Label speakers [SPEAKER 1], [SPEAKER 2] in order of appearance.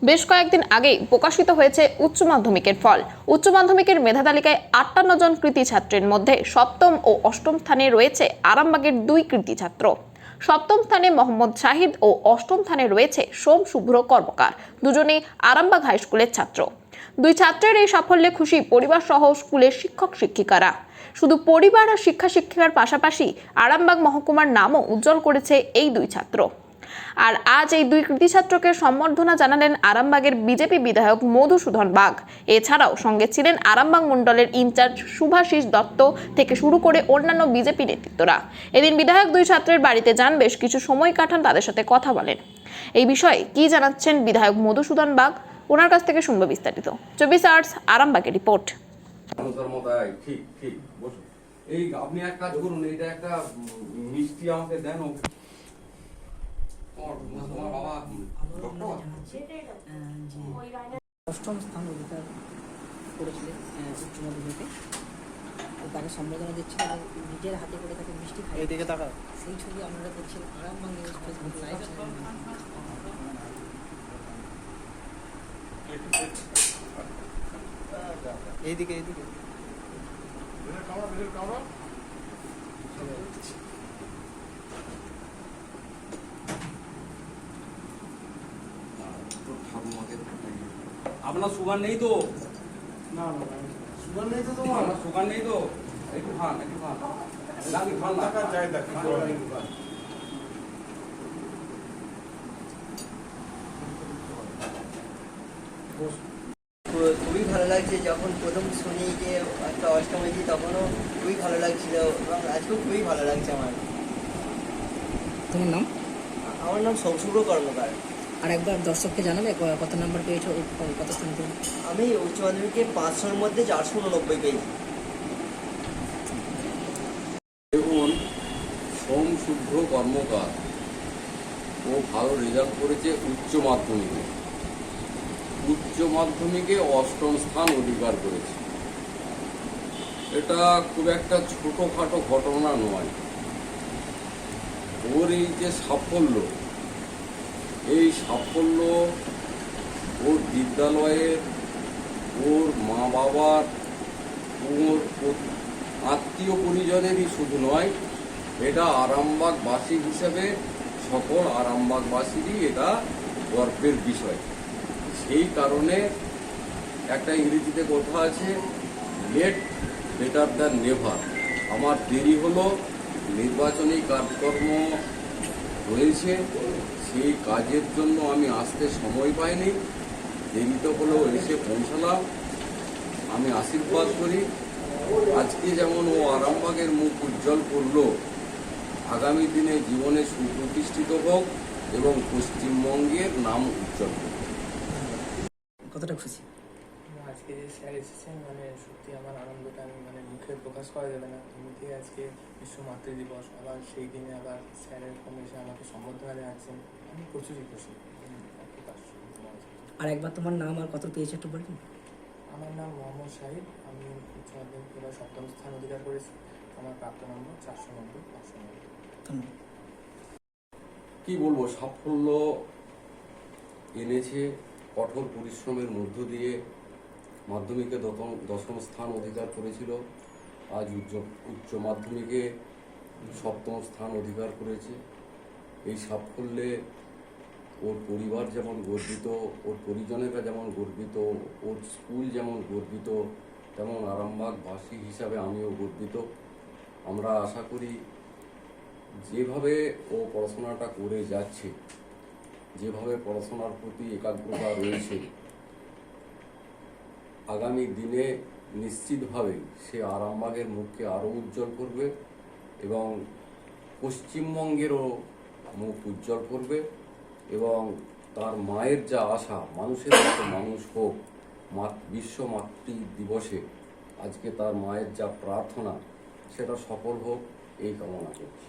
[SPEAKER 1] বেশ কয়েকদিন আগেই প্রকাশিত হয়েছে উচ্চ মাধ্যমিকের ফল। উচ্চ মাধ্যমিকের মেধা তালিকায় ৫৮ জন কৃতী ছাত্রের মধ্যে সপ্তম ও অষ্টম স্থানে রয়েছে আরামবাগের দুই কৃতী ছাত্র। সপ্তম স্থানে মোহাম্মদ শাহিদ ও অষ্টম স্থানে রয়েছে সোম শুভ্র কর্মকার, দুজনেই আরামবাগ হাই স্কুলের ছাত্র। দুই ছাত্রের এই সাফল্যে খুশি পরিবার সহ স্কুলের শিক্ষক শিক্ষিকারা। শুধু পরিবার আর শিক্ষা শিক্ষিকার পাশাপাশি আরামবাগ মহকুমার নামও উজ্জ্বল করেছে এই দুই ছাত্র। আর আজ এই দুই কৃতী ছাত্রকে সম্বর্ধনা জানালেন আরামবাগের বিজেপি বিধায়ক মধুসূদন বাগ। এছাড়াও সঙ্গে ছিলেন আরামবাগ মণ্ডলের ইনচার্জ শুভাশিস দত্ত থেকে শুরু করে অন্যান্য বিজেপি নেতৃত্বরা। এদিন বিধায়ক দুই ছাত্রের বাড়িতে যান, বেশ কিছু সময় কাটান, তাদের সাথে কথা বলেন। এই বিষয়ে কি জানাচ্ছেন বিধায়ক মধুসূদন বাগ, ওনার কাছ থেকে শুনবো বিস্তারিত। 24 আওয়ার্স আরামবাগের রিপোর্ট।
[SPEAKER 2] এই আপনি এক কাজ করুন, এটা একটা মিষ্টি আমাকে দেন।
[SPEAKER 3] অষ্টম স্থান অধিকার করেছিলেন উচ্চ মাধ্যমিকে, তাকে সম্বোধনা দিচ্ছিল এবং নিজের হাতে করে তাকে মিষ্টি খাই দিকে তাকা সেই ছবি আপনারা দেখছেন আরামবাগ নিউজ ফেসবুক লাইভ এইদিকে
[SPEAKER 2] আপনার সুগার নেই তো? না সুগার নেই তো তোমার? সুগার নেই তো? একটু খান খান না চাই
[SPEAKER 4] খুবই ভালো লাগছে। যখন প্রথম শুনি যে একটা অষ্টম হয়েছি তখনও খুবই ভালো লাগছিল এবং আজকেও খুবই ভালো লাগছে আমার।
[SPEAKER 3] তোমার নাম?
[SPEAKER 4] আমার নাম সৌশুভ্র কর্মকার।
[SPEAKER 3] আর একবার দর্শককে জানাবে কত নাম্বার পেয়েছো, কত স্থান পেয়েছো?
[SPEAKER 4] আমি উচ্চ মাধ্যমিকে 500-র মধ্যে 489 পেয়েছি।
[SPEAKER 2] দেখুন, সোম শুভ্র কর্মকার ও ভালো রেজাল্ট করেছে উচ্চ মাধ্যমিকে অষ্টম স্থান অধিকার করেছে। এটা খুব একটা ছোটোখাটো ঘটনা নয়। ওর এই যে সাফল্য, এই সাফল্য ওর বিদ্যালয়ের, ওর মা বাবার, ওর আত্মীয় পরিজনেরই শুধু নয়, এটা আরামবাগবাসী হিসেবে সকল আরামবাগবাসীরই এটা গর্বের বিষয়। সেই কারণে একটা ইংরেজিতে কথা আছে, লেট বেটার দ্যান নেভার। আমার দেরি হলো, নির্বাচনী কাজকর্ম রয়েছে, সেই কাজের জন্য আমি আসতে সময় পাইনি, দেরিতে হলেও এসে পৌঁছালাম। আমি আশীর্বাদ করি আজকে যেমন ও আরামবাগের মুখ উজ্জ্বল করলো, আগামী দিনে জীবনে সুপ্রতিষ্ঠিত হোক এবং পশ্চিমবঙ্গের নাম উজ্জ্বল হোক।
[SPEAKER 3] কতটা খুশি
[SPEAKER 5] আজকে যে স্যার এসেছেন, সত্যি আমার আনন্দটা আমি মুখে প্রকাশ করা যাবে না। এমনিতে আজকে বিশ্ব মাতৃ দিবস, আবার সেই দিনে আবার স্যারের ফোন এসে আমাকে সম্বর্ধনা জানাচ্ছেন, আমি প্রচুরই খুশি।
[SPEAKER 3] আর একবার তোমার নাম আর কত পেয়েছো একটু বলবেন?
[SPEAKER 5] আমার নাম মোহাম্মদ শাহিদ, আমি উচ্চ মাধ্যমিক এবার সপ্তম স্থান অধিকার করেছি। আমার প্রাপ্ত নম্বর 490।
[SPEAKER 3] ধন্যবাদ।
[SPEAKER 2] কি বলবো, সাফল্য এনেছে কঠোর পরিশ্রমের মধ্য দিয়ে। মাধ্যমিকে দশম স্থান অধিকার করেছিল, আজ উচ্চ মাধ্যমিকে সপ্তম স্থান অধিকার করেছে। এই সাফল্যে ওর পরিবার যেমন গর্বিত, ওর পরিজনেরা যেমন গর্বিত, ওর স্কুল যেমন গর্বিত, তেমন আরামবাগবাসী হিসাবে আমিও গর্বিত। আমরা আশা করি যেভাবে ও পড়াশোনাটা করে যাচ্ছে, যেভাবে পড়াশোনার প্রতি একাগ্রতা রয়েছে, আগামী দিনে নিশ্চিতভাবে সে আরামবাগের মুখকে আরও উজ্জ্বল করবে এবং পশ্চিমবঙ্গেরও মুখ উজ্জ্বল করবে। এবং তার মায়ের যা আশা, মানুষের মতো মানুষ হোক, বিশ্ব মাতৃ দিবসে আজকে তার মায়ের যা প্রার্থনা, সেটা সফল হোক এই কামনা করছি।